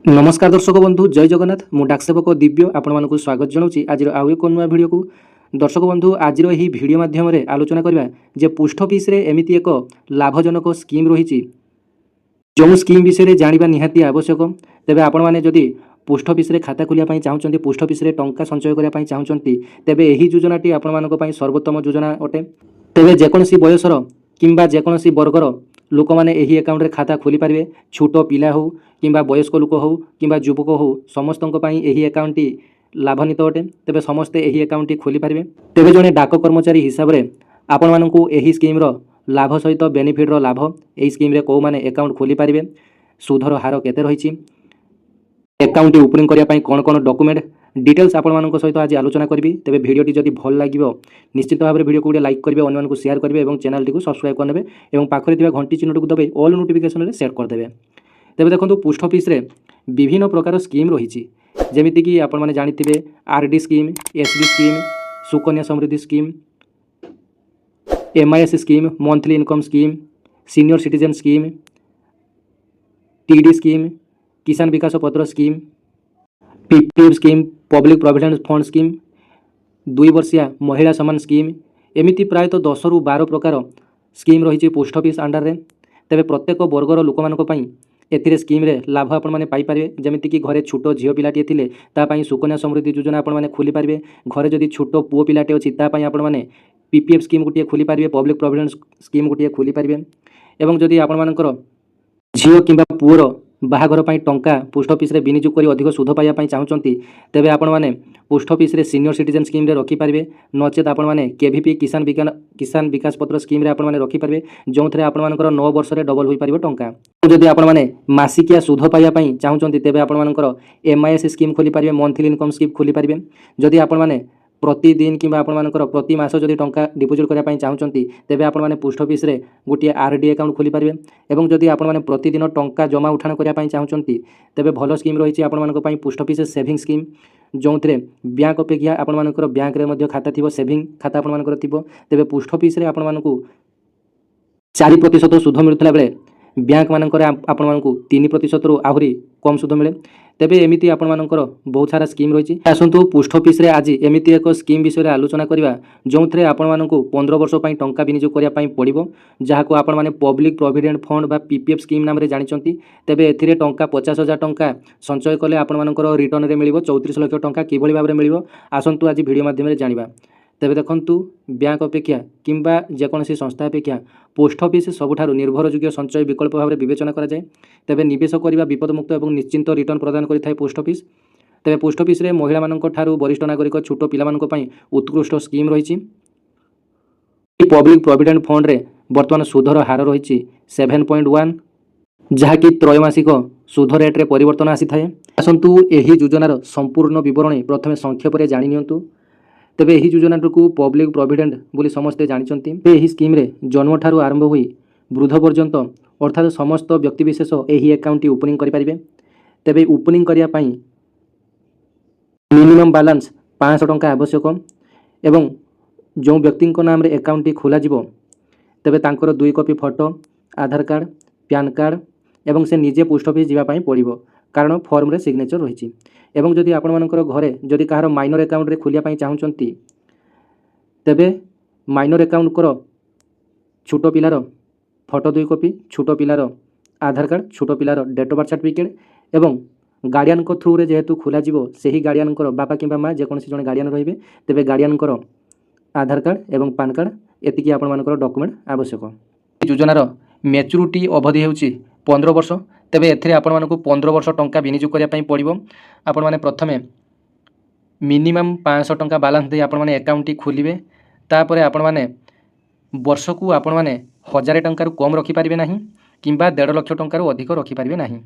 नमस्कार दर्शक बंधु जय जगन्नाथ मु डाकसेवक दिव्य आपण स्वागत जनाऊँ आज आउ एक नुआ भिडियो को दर्शक बंधु आज यही भिडियो माध्यम आलोचना करवा जे पोस्ट ऑफिस रे एमिति एक लाभजनक स्कीम रही जो स्कीम विषय जाना निहाती आवश्यक तेबे आपण माने जदि पोस्ट ऑफिस रे खाता खोलिया चाहूँगी पोस्ट ऑफिस रे टंका संचय करने चाहूँगी तेबे एही योजनाटी आपण मानक सर्वोत्तम योजना अटे। तेबे जेकोसी बयसर किंबा जेकोसी वर्गर लोक मैंने यही अकाउंट रे खाता खोली पारे छोट पिला हो किंबा वयस्क लोक हो किंबा युवक हो समस्त यही अकाउंट टी लाभान्वित अटे। तेबे समस्ते यही अकाउंट टी खोली पारे। तेबे जड़े डाक कर्मचारी हिसाब से आपण मानकु एही स्कीम रो लाभ सहित बेनिफिट रो लाभ एही स्कीम रे को माने अकाउंट खोली पारे सुधर हार केते रहिछि अकाउंट ओपनिंग करिया पई कोन कोन डॉक्यूमेंट डिटेल्स आपण मानक सहित आज आलोचना करी। तेबे भिडियोटी जदि भल लागिवो निश्चित भाव में भिडियो को लाइक करेंगे अन्य मानक शेयर करेंगे और चैनल टी सब्सक्राइब करने और पाखरे थिबा घंटी चिन्ह को दबे ऑल नोटिफिकेशन रे सेट कर देबे। तेबे देखंतु पोस्ट ऑफिस रे विभिन्न प्रकार स्कीम रही जेमिति कि आपण माने जानिथिबे RD scheme, SB scheme, Sukanya Samriddhi scheme, MIS scheme, monthly income scheme, senior citizen scheme, TD scheme, Kisan Vikas Patra scheme, PPF scheme, public provident fund scheme, 2 वर्षिया महिला सम्मान स्कीम एमिति प्रायतः 10 रु 12 प्रकार स्कीम रही पोस्ट ऑफिस अंडर रे। तेबे प्रत्येक वर्गर लोक मानक पई एथिरे स्कीम रे लाभ आपण माने पाई पारे जेमिति कि घरे छोटो झियो पिलाटी थिले ता पई सुकन्या समृद्धि योजना आपण माने खोली पारे। घरे जदि छोटो पुओ पिलाटे अछि ता पई आपण माने पीपीएफ स्कीम गोटे खोली पारे, पब्लिक प्रोविडेंट स्कीम गोटे खोली पारे। एवं जदि आपण मानकर झियो किंबा पुओर बाहाघर पाई टंका पोस्ट ऑफिस रे विनियोग करी अधिक सुध पाइबा पाई चाहूचंती तेबे आपण माने पोस्ट ऑफिस रे सीनियर सिटीजन स्कीम रे रखी पारिबे नचेत आपण माने केवीपी किसान विकास पत्र स्कीम रे आपण माने रखी पारिबे जोंथरे आपण मानकर 9 वर्ष रे डबल होई पारिबो टंका। जदि आपण माने मासिकिया सुध पाइबा पाई चाहूचंती तेबे आपण मानकर एमआईएस स्कीम खोली पारिबे, मंथली इनकम स्कीम खोली पारिबे। जदि आपण माने प्रतिदिन कि प्रति मास जदि टंका डिपोजिट करने चाहूँगी तेबे आपण माने पोस्ट ऑफिस रे गोटे आरडी अकाउंट खोली पारिबे। एवं जदि आपण माने प्रतिदिन टंका जमा उठाण करने चाहूँगी तेबे भल स्कीम रही आपण मानक पई पोस्ट ऑफिस सेविंग स्कीम जो बैंक अपेक्षा आपण मानकर बैंक रे मध्य खाता थिबो सेविंग खाता आपण मानकर थिबो। तेबे पोस्ट ऑफिस रे आपण मानकु 4% सुध मिलुतला बेले बैंक मानकर आपण मानकु 3% रु आहुरी कम सुध मिले। तेबे एमिति आपण मानकर बहुत सारा स्कीम रही। आसंतु पोस्ट ऑफिस रे आज एमिति एक स्कीम विषय रे आलोचना करबा जोंथरे आपण मानकु 15 वर्ष पई टंका विनियोग करिया पई पड़िबो जहाको आपण माने पब्लिक प्रोविडेंट फंड बा पीपीएफ स्कीम नाम रे जानिचंती। तेबे एथिरे टंका 50,000 टंका संचय कले आपण मानकर रिटर्न रे मिलिबो 34 लाख टंका किभली भाबरे मिलिबो आसंतु आज वीडियो माध्यम रे जानिबा। तेबे देखंतु बैंक अपेक्षा किंबा जेकोसी संस्था अपेक्षा पोस्ट ऑफिस सबुठारु निर्भरयोग्य संचय विकल्प भाव में विवेचना करा जाए। तेबे निवेश करबा विपदमुक्त और निश्चिंत रिटर्न प्रदान करिथाय पोस्ट ऑफिस। तेबे पोस्ट ऑफिस रे महिला मानक ठारू वरिष्ठ नागरिक छोट पिला मानक पई उत्कृष्ट स्कीम रही। पब्लिक प्रोविडेंट फंड रे वर्तमान सुधर हार रही 7.1 जहाँकि त्रैमासिक सुध रेट रे परिवर्तन आसी थाए। आसंतु एही योजनार संपूर्ण विवरणी प्रथमे संक्षेप रे जानि नियंतु। तेबे एही योजना को पब्लिक प्रोविडेंट बोली समस्ते जानिचंती। एही स्कीम रे जन्म ठारू आरंभ होई वृद्ध पर्यंत अर्थात समस्त व्यक्तिविशेष एही अकाउंट ओपनिंग करि पारिबे। तेबे ओपनिंग करिया पई मिनिमम बैलेंस 500 टंका आवश्यक एवं जो व्यक्ति नाम रे अकाउंट खोला जिवो तेबे तांकर 2 कॉपी फोटो, आधार कार्ड, पैन कार्ड एवं से निजे पोस्ट ऑफिस जीवा पई पड़िबो कारण फॉर्म रे सिग्नेचर रही। एवं जदि आपण मानकर घरे जदि कहार माइनर अकाउंट रे खोलिया पई चाहूचंती तेबे माइनर अकाउंट कर छोट पिलार फोटो 2 कॉपी, छोट पिलार आधार कार्ड, छोट पिलार डेट ऑफ बर्थ सर्टिफिकेट एवं गार्डियन को थ्रू रे जेहेतु खोला जिवो सेही गार्डियन कर बापा किंबा माँ जेकोसी जने गार्डियन रहिबे तेबे गार्डियन कर आधार कार्ड एवं पैन कार्ड एतिकी आपण मानकर डॉक्यूमेंट आवश्यक। योजनार मैच्योरिटी अवधि हेउची 15 वर्ष। तेबे एथिरे आपण मानकु 15 वर्ष टंका विनियोग करिया पई पड़िबो। आपण माने प्रथमे मिनिमम 500 टंका बैलेंस दे आपण माने अकाउंट खोलिबे। तापरे आपण माने वर्ष को आपण माने 1000 टंका रु कम रखि पारिबे नाही किंबा 1.5 लाख टंका रु अधिक रखि पारिबे नाही।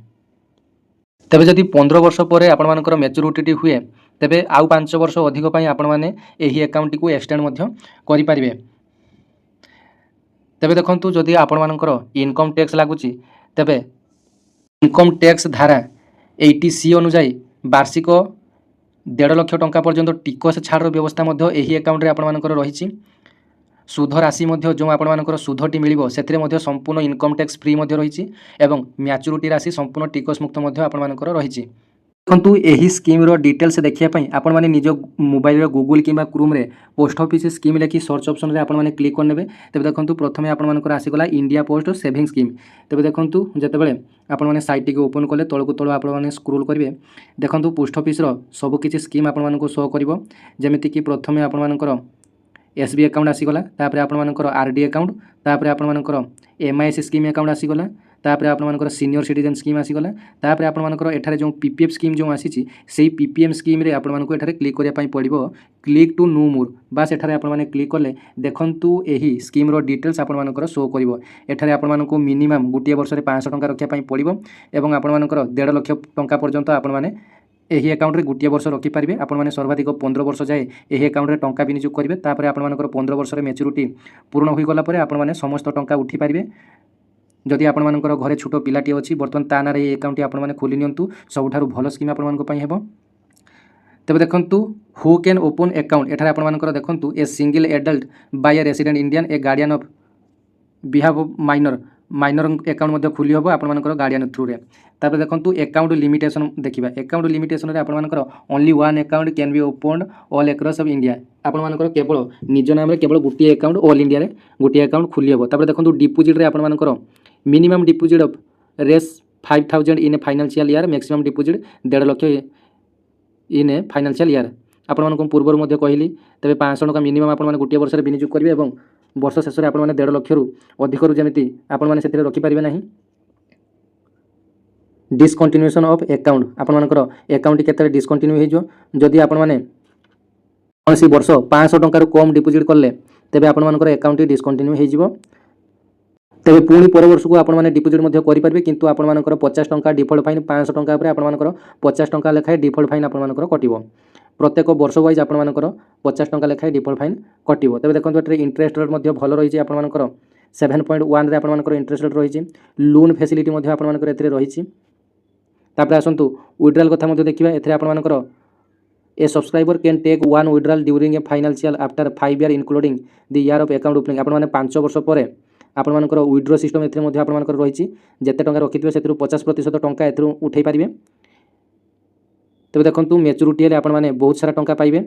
तेबे जदि 15 वर्ष परे आपण मानकर मैच्योरिटी हुए तेबे आउ 5 वर्ष अधिक पई आपण माने एही अकाउंट को एक्सटेंड मध्य करि पारिबे। तेबे देखंतु जदि आपण मानकर इनकम टैक्स लागुची तेबे इनकम टैक्स धारा 80C अनुसार वार्षिक 1.5 लाख टंका पर्यंत टिकस छाड़ व्यवस्था मध्य एही अकाउंट रे आपण मानकर रहिछि। ସୁଧ ରାଶି ମଧ୍ୟ ଯେଉଁ ଆପଣମାନଙ୍କର ସୁଧଟି ମିଳିବ ସେଥିରେ ମଧ୍ୟ ସମ୍ପୂର୍ଣ୍ଣ ଇନକମ୍ ଟ୍ୟାକ୍ସ ଫ୍ରି ମଧ୍ୟ ରହିଛି ଏବଂ ମ୍ୟାଚୁରିଟି ରାଶି ସମ୍ପୂର୍ଣ୍ଣ ଟିକସ ମୁକ୍ତ ମଧ୍ୟ ଆପଣମାନଙ୍କର ରହିଛି। ଦେଖନ୍ତୁ ଏହି ସ୍କିମ୍ର ଡିଟେଲ୍ସ ଦେଖିବା ପାଇଁ ଆପଣମାନେ ନିଜ ମୋବାଇଲର ଗୁଗୁଲ୍ କିମ୍ବା କ୍ରୋମ୍ରେ ପୋଷ୍ଟ ଅଫିସ୍ ସ୍କିମ୍ ଲେଖି ସର୍ଚ୍ଚ ଅପସନ୍ରେ ଆପଣମାନେ କ୍ଲିକ୍ କରିନେବେ। ତେବେ ଦେଖନ୍ତୁ ପ୍ରଥମେ ଆପଣମାନଙ୍କର ଆସିଗଲା ଇଣ୍ଡିଆ ପୋଷ୍ଟ ସେଭିଂ ସ୍କିମ୍। ତେବେ ଦେଖନ୍ତୁ ଯେତେବେଳେ ଆପଣମାନେ ସାଇଟ୍ଟିକୁ ଓପନ୍ କଲେ ତଳକୁ ତଳ ଆପଣମାନେ ସ୍କ୍ରୋଲ୍ କରିବେ, ଦେଖନ୍ତୁ ପୋଷ୍ଟ ଅଫିସ୍ର ସବୁକିଛି ସ୍କିମ୍ ଆପଣମାନଙ୍କୁ ଶୋ କରିବ। ଯେମିତିକି ପ୍ରଥମେ ଆପଣମାନଙ୍କର SB ଆକାଉଣ୍ଟ ଆସିଗଲା, ତାପରେ ଆପଣମାନଙ୍କର RD ଆକାଉଣ୍ଟ, ତାପରେ ଆପଣମାନଙ୍କର MIS ସ୍କିମ୍ ଆକାଉଣ୍ଟ ଆସିଗଲା, ତାପରେ ଆପଣମାନଙ୍କର ସିନିୟର ସିଟିଜେନ୍ ସ୍କିମ୍ ଆସିଗଲା, ତାପରେ ଆପଣମାନଙ୍କର ଏଠାରେ ଯେଉଁ PPF ସ୍କିମ୍ ଯେଉଁ ଆସିଛି ସେଇ PPM ସ୍କିମ୍ରେ ଆପଣମାନଙ୍କୁ ଏଠାରେ କ୍ଲିକ୍ କରିବା ପାଇଁ ପଡ଼ିବ କ୍ଲିକ୍ ଟୁ नो मोर। ବାସ୍ ଏଠାରେ ଆପଣମାନେ କ୍ଲିକ୍ କଲେ ଦେଖନ୍ତୁ ଏହି ସ୍କିମ୍ର ଡିଟେଲ୍ସ ଆପଣମାନଙ୍କର ଶୋ କରିବ। ଏଠାରେ ଆପଣମାନଙ୍କୁ ମିନିମମ୍ ଗୋଟିଏ ବର୍ଷରେ 500 ଟଙ୍କା ରଖିବା ପାଇଁ ପଡ଼ିବ ଏବଂ ଆପଣମାନଙ୍କର 1.5 ଲକ୍ଷ ଟଙ୍କା ପର୍ଯ୍ୟନ୍ତ ଆପଣମାନେ ଏହି ଆକାଉଣ୍ଟରେ ଗୋଟିଏ ବର୍ଷ ରଖିପାରିବେ। ଆପଣମାନେ ସର୍ବାଧିକ 15 ବର୍ଷ ଯାଏ ଏହି ଆକାଉଣ୍ଟରେ ଟଙ୍କା ବିନିଯୋଗ କରିବେ। ତାପରେ ଆପଣମାନଙ୍କର 15 ବର୍ଷରେ ମ୍ୟାଚୁରିଟି ପୂରଣ ହୋଇଗଲା ପରେ ଆପଣମାନେ ସମସ୍ତ ଟଙ୍କା ଉଠିପାରିବେ। ଯଦି ଆପଣମାନଙ୍କର ଘରେ ଛୋଟ ପିଲାଟିଏ ଅଛି ବର୍ତ୍ତମାନ ତା ନାଁରେ ଏହି ଆକାଉଣ୍ଟଟି ଆପଣମାନେ ଖୋଲି ନିଅନ୍ତୁ, ସବୁଠାରୁ ଭଲ ସ୍କିମ୍ ଆପଣମାନଙ୍କ ପାଇଁ ହେବ। ତେବେ ଦେଖନ୍ତୁ ହୁ କ୍ୟାନ୍ ଓପନ୍ ଆକାଉଣ୍ଟ, ଏଠାରେ ଆପଣମାନଙ୍କର ଦେଖନ୍ତୁ a single adult by a resident Indian a guardian of behalf of minor account ମଧ୍ୟ ଖୋଲି ହେବ ଆପଣମାନଙ୍କର ଗାର୍ଡ଼ିଆନ୍ ଥ୍ରୁରେ। ତାପରେ ଦେଖନ୍ତୁ ଆକାଉଣ୍ଟ ଲିମିଟେସନ୍ ଦେଖିବା। ଆକାଉଣ୍ଟ ଲିମିଟେସନରେ ଆପଣମାନଙ୍କର only one account can be opened all across of India. ଆପଣମାନଙ୍କର କେବଳ ନିଜ ନାମରେ କେବଳ ଗୋଟିଏ ଆକାଉଣ୍ଟ ଅଲ୍ ଇଣ୍ଡିଆରେ ଗୋଟିଏ ଆକାଉଣ୍ଟ ଖୋଲି ହେବ। ତାପରେ ଦେଖନ୍ତୁ ଡିପୋଜିଟ୍ରେ ଆପଣମାନଙ୍କର minimum deposit of race 5000 in a financial year, maximum deposit 1.5 lakh in a financial year. ଆପଣମାନଙ୍କୁ ପୂର୍ବରୁ ମଧ୍ୟ କହିଲି। ତେବେ 500 ଟଙ୍କା ମିନିମମ୍ ଆପଣମାନେ ଗୋଟିଏ ବର୍ଷରେ ବିନିଯୋଗ କରିବେ ଏବଂ ବର୍ଷ ଶେଷରେ ଆପଣମାନେ 1.5 ଲକ୍ଷରୁ ଅଧିକରୁ ଯେମିତି ଆପଣମାନେ ସେଥିରେ ରଖିପାରିବେ ନାହିଁ। ଡିସକଣ୍ଟିନ୍ୟୁଏସନ୍ ଅଫ୍ ଆକାଉଣ୍ଟ, ଆପଣମାନଙ୍କର ଆକାଉଣ୍ଟଟି କେତେବେଳେ ଡିସକଣ୍ଟିନ୍ୟୁ ହୋଇଯିବ ଯଦି ଆପଣମାନେ କୌଣସି ବର୍ଷ 500 ଟଙ୍କାରୁ କମ୍ ଡିପୋଜିଟ୍ କଲେ ତେବେ ଆପଣମାନଙ୍କର ଆକାଉଣ୍ଟଟି ଡିସକଣ୍ଟିନ୍ୟୁ ହୋଇଯିବ। ତେବେ ପୁଣି ପର ବର୍ଷକୁ ଆପଣମାନେ ଡିପୋଜିଟ୍ ମଧ୍ୟ କରିପାରିବେ, କିନ୍ତୁ ଆପଣମାନଙ୍କର 50 ଟଙ୍କା ଡିଫଲ୍ଟ ଫାଇନ୍, 500 ଟଙ୍କା ଉପରେ ଆପଣମାନଙ୍କର 50 ଟଙ୍କା ଲେଖାଏଁ ଡିଫଲ୍ଟ ଫାଇନ୍ ଆପଣମାନଙ୍କର କଟିବ। ପ୍ରତ୍ୟେକ ବର୍ଷ ୱାଇଜ୍ ଆପଣମାନଙ୍କର 50 ଟଙ୍କା ଲେଖାଏଁ ଡିଫଲ୍ଟ ଫାଇନ୍ କଟିବ। ତେବେ ଦେଖନ୍ତୁ ଏଠାରେ ଇଣ୍ଟରେଷ୍ଟ ରେଟ୍ ମଧ୍ୟ ଭଲ ରହିଛି ଆପଣମାନଙ୍କର 7.1ରେ ଆପଣମାନଙ୍କର ଇଣ୍ଟରେଷ୍ଟ ରେଟ୍ ରହିଛି। ଲୋନ୍ ଫ୍ୟାସିଲିଟି ମଧ୍ୟ ଆପଣମାନଙ୍କର ଏଥିରେ ରହିଛି। ତାପରେ ଆସନ୍ତୁ ୱିଡ୍ରାଲ୍ କଥା ମଧ୍ୟ ଦେଖିବା। ଏଥିରେ ଆପଣମାନଙ୍କର a subscriber can take one withdrawal during a financial after 5 year including the year of account opening. ଆପଣମାନେ 5 ବର୍ଷ ପରେ ଆପଣମାନଙ୍କର ୱିଡ୍ର ସିଷ୍ଟମ୍ ଏଥିରେ ମଧ୍ୟ ଆପଣମାନଙ୍କର ରହିଛି। ଯେତେ ଟଙ୍କା ରଖିଥିବେ ସେଥିରୁ 50% ଟଙ୍କା ଏଥିରୁ ଉଠାଇ ପାରିବେ। ତେବେ ଦେଖନ୍ତୁ ମ୍ୟାଚୁରିଟି ହେଲେ ଆପଣମାନେ ବହୁତ ସାରା ଟଙ୍କା ପାଇବେ।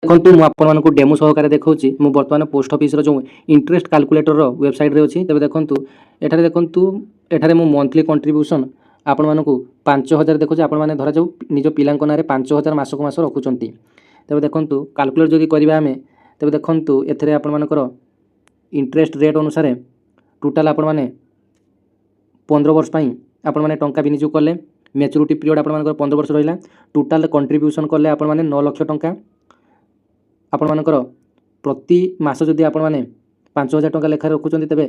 ଦେଖନ୍ତୁ ମୁଁ ଆପଣମାନଙ୍କୁ ଡେମୋ ସହକାରେ ଦେଖାଉଛି। ମୁଁ ବର୍ତ୍ତମାନ ପୋଷ୍ଟ ଅଫିସ୍ର ଯେଉଁ ଇଣ୍ଟରେଷ୍ଟ କାଲକୁଲେଟରର ୱେବସାଇଟ୍ରେ ଅଛି। ତେବେ ଦେଖନ୍ତୁ ଏଠାରେ ମୁଁ ମନ୍ଥଲି କଣ୍ଟ୍ରିବ୍ୟୁସନ୍ ଆପଣମାନଙ୍କୁ 5000 ଦେଖୁଛି। ଆପଣମାନେ ଧରାଯାଉ ନିଜ ପିଲାଙ୍କ ନାଁରେ 5000 ମାସକୁ ମାସ ରଖୁଛନ୍ତି। ତେବେ ଦେଖନ୍ତୁ କାଲକୁଲେଟ୍ ଯଦି କରିବା ଆମେ, ତେବେ ଦେଖନ୍ତୁ ଏଥିରେ ଆପଣମାନଙ୍କର ଇଣ୍ଟରେଷ୍ଟ ରେଟ୍ ଅନୁସାରେ ଟୋଟାଲ୍ ଆପଣମାନେ 15 ବର୍ଷ ପାଇଁ ଆପଣମାନେ ଟଙ୍କା ବିନିଯୋଗ କଲେ, ମ୍ୟାଚୁରିଟି ପିରିୟଡ଼ ଆପଣମାନଙ୍କର 15 ବର୍ଷ ରହିଲା, ଟୋଟାଲ୍ କଣ୍ଟ୍ରିବ୍ୟୁସନ୍ କଲେ ଆପଣମାନେ 9 ଲକ୍ଷ ଟଙ୍କା। ଆପଣମାନଙ୍କର ପ୍ରତି ମାସ ଯଦି ଆପଣମାନେ 5000 ଟଙ୍କା ଲେଖାରେ ରଖୁଛନ୍ତି ତେବେ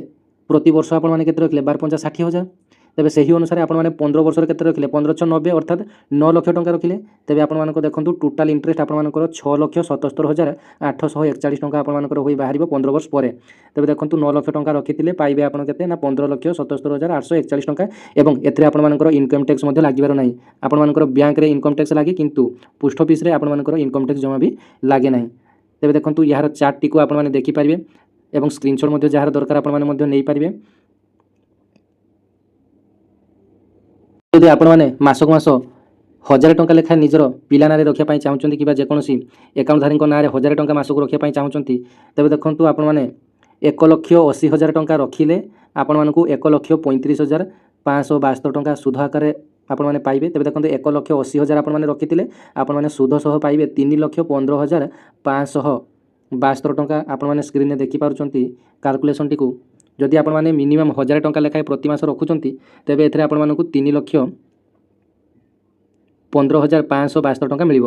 ପ୍ରତି ବର୍ଷ ଆପଣମାନେ କେତେ ରଖିଲେ 12 5 60,000। ତେବେ ସେହି ଅନୁସାରେ ଆପଣମାନେ 15 ବର୍ଷରେ କେତେ ରଖିଲେ 15 6 90 ଅର୍ଥାତ୍ 9 ଲକ୍ଷ ଟଙ୍କା ରଖିଲେ। ତେବେ ଆପଣମାନଙ୍କ ଦେଖନ୍ତୁ ଟୋଟାଲ୍ ଇଣ୍ଟରେଷ୍ଟ ଆପଣମାନଙ୍କର 6,77,841 ଟଙ୍କା ଆପଣମାନଙ୍କର ହୋଇ ବାହାରିବ 15 ବର୍ଷ ପରେ। ତେବେ ଦେଖନ୍ତୁ 9 ଲକ୍ଷ ଟଙ୍କା ରଖିଥିଲେ ପାଇବେ ଆପଣ କେତେ ନା 15,77,841 ଟଙ୍କା ଏବଂ ଏଥିରେ ଆପଣମାନଙ୍କର ଇନକମ୍ ଟ୍ୟାକ୍ସ ମଧ୍ୟ ଲାଗିବାର ନାହିଁ। ଆପଣମାନଙ୍କର ବ୍ୟାଙ୍କରେ ଇନକମ୍ ଟ୍ୟାକ୍ସ ଲାଗେ କିନ୍ତୁ ପୋଷ୍ଟ ଅଫିସ୍ରେ ଆପଣମାନଙ୍କର ଇନକମ୍ ଟ୍ୟାକ୍ସ ଜମା ବି ଲାଗେ ନାହିଁ। ତେବେ ଦେଖନ୍ତୁ ଏହାର ଚାର୍ଟଟିକୁ ଆପଣମାନେ ଦେଖିପାରିବେ ଏବଂ ସ୍କ୍ରିନଶଟ୍ ମଧ୍ୟ ଯାହାର ଦରକାର ଆପଣମାନେ ମଧ୍ୟ ନେଇପାରିବେ। ଯଦି ଆପଣମାନେ ମାସକୁ ମାସ 1000 ଟଙ୍କା ଲେଖାଏଁ ନିଜର ପିଲା ନାଁରେ ରଖିବା ପାଇଁ ଚାହୁଁଛନ୍ତି କିମ୍ବା ଯେକୌଣସି ଆକାଉଣ୍ଟଧାରୀଙ୍କ ନାଁରେ 1000 ଟଙ୍କା ମାସକୁ ରଖିବା ପାଇଁ ଚାହୁଁଛନ୍ତି, ତେବେ ଦେଖନ୍ତୁ ଆପଣମାନେ 1,80,000 ଟଙ୍କା ରଖିଲେ ଆପଣମାନଙ୍କୁ 1,35,572 ଟଙ୍କା ସୁଧ ଆକାରରେ ଆପଣମାନେ ପାଇବେ। ତେବେ ଦେଖନ୍ତୁ 1,80,000 ଆପଣମାନେ ରଖିଥିଲେ ଆପଣମାନେ ସୁଧ ସହ ପାଇବେ 3,15,572 ଟଙ୍କା। ଆପଣମାନେ ସ୍କ୍ରିନ୍ରେ ଦେଖିପାରୁଛନ୍ତି କାଲକୁଲେସନ୍ଟିକୁ। ଯଦି ଆପଣମାନେ ମିନିମମ୍ 1000 ଟଙ୍କା ଲେଖାଏଁ ପ୍ରତି ମାସ ରଖୁଛନ୍ତି ତେବେ ଏଥିରେ ଆପଣମାନଙ୍କୁ 3,15,572 ଟଙ୍କା ମିଳିବ।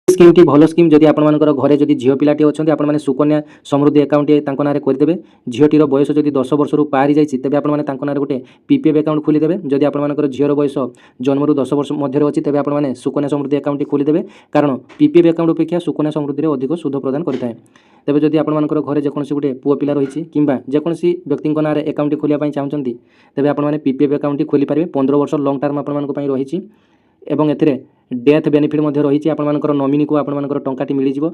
ସ୍କିମ୍ଟି ଭଲ ସ୍କିମ୍। ଯଦି ଆପଣମାନଙ୍କର ଘରେ ଯଦି ଝିଅ ପିଲାଟି ଅଛନ୍ତି ଆପଣମାନେ ସୁକନ୍ୟା ସମୃଦ୍ଧି ଆକାଉଣ୍ଟଟିଏ ତାଙ୍କ ନାଁରେ କରିଦେବେ। ଝିଅଟିର ବୟସ ଯଦି 10 ବର୍ଷରୁ ପାରି ଯାଇଛି ତେବେ ଆପଣମାନେ ତାଙ୍କ ନାଁରେ ଗୋଟେ PPF ଆକାଉଣ୍ଟ ଖୋଲିଦେବେ। ଯଦି ଆପଣମାନଙ୍କର ଝିଅର ବୟସ ଜନ୍ମରୁ 10 ବର୍ଷ ମଧ୍ୟରେ ଅଛି ତେବେ ଆପଣମାନେ ସୁକନ୍ୟା ସମୃଦ୍ଧି ଆକାଉଣ୍ଟଟି ଖୋଲିଦେବେ, କାରଣ PPF ଆକାଉଣ୍ଟ ଅପେକ୍ଷା ସୁକନ୍ୟା ସମୃଦ୍ଧିରେ ଅଧିକ ସୁଧ ପ୍ରଦାନ କରିଥାଏ। ତେବେ ଯଦି ଆପଣମାନଙ୍କର ଘରେ ଯେକୌଣସି ଗୋଟେ ପୁଅ ପିଲା ରହିଛି କିମ୍ବା ଯେକୌଣସି ବ୍ୟକ୍ତିଙ୍କ ନାଁରେ ଆକାଉଣ୍ଟଟି ଖୋଲିବା ପାଇଁ ଚାହୁଁଛନ୍ତି ତେବେ ଆପଣମାନେ PPF ଆକାଉଣ୍ଟଟି ଖୋଲିପାରିବେ। 15 ବର୍ଷ ଲଙ୍ଗ୍ ଟର୍ମ ଆପଣମାନଙ୍କ ପାଇଁ ରହିଛି ଏବଂ ଏଥିରେ ଡେଥ୍ ବେନିଫିଟ୍ ମଧ୍ୟ ରହିଛି। ଆପଣମାନଙ୍କର ନୋମିନିକୁ ଆପଣମାନଙ୍କର ଟଙ୍କାଟି ମିଳିଯିବ।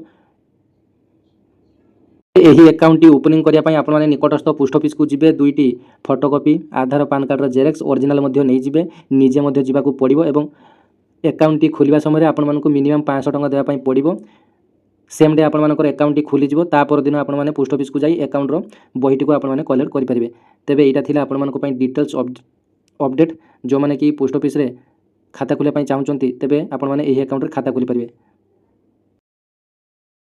ଏହି ଆକାଉଣ୍ଟଟି ଓପନିଂ କରିବା ପାଇଁ ଆପଣମାନେ ନିକଟସ୍ଥ ପୋଷ୍ଟ ଅଫିସକୁ ଯିବେ। 2ଟି ଫଟୋକପି ଆଧାର ପାନ କାର୍ଡ଼ର ଜେରକ୍ସ ଅରିଜିନାଲ ମଧ୍ୟ ନେଇଯିବେ। ନିଜେ ମଧ୍ୟ ଯିବାକୁ ପଡ଼ିବ ଏବଂ ଆକାଉଣ୍ଟଟି ଖୋଲିବା ସମୟରେ ଆପଣମାନଙ୍କୁ ମିନିମମ୍ 500 ଟଙ୍କା ଦେବା ପାଇଁ ପଡ଼ିବ। ସେମ୍ ଡେ ଆପଣମାନଙ୍କର ଆକାଉଣ୍ଟଟି ଖୋଲିଯିବ। ତା ପରଦିନ ଆପଣମାନେ ପୋଷ୍ଟ ଅଫିସକୁ ଯାଇ ଆକାଉଣ୍ଟର ବହିଟିକୁ ଆପଣମାନେ କଲେକ୍ଟ କରିପାରିବେ। ତେବେ ଏଇଟା ଥିଲା ଆପଣମାନଙ୍କ ପାଇଁ ଡିଟେଲ୍ସ ଅପଡେଟ୍। ଯେଉଁମାନେ କି ପୋଷ୍ଟ ଅଫିସରେ ଖାତା ଖୋଲିବା ପାଇଁ ଚାହୁଁଛନ୍ତି ତେବେ ଆପଣମାନେ ଏହି ଆକାଉଣ୍ଟରେ ଖାତା ଖୋଲିପାରିବେ।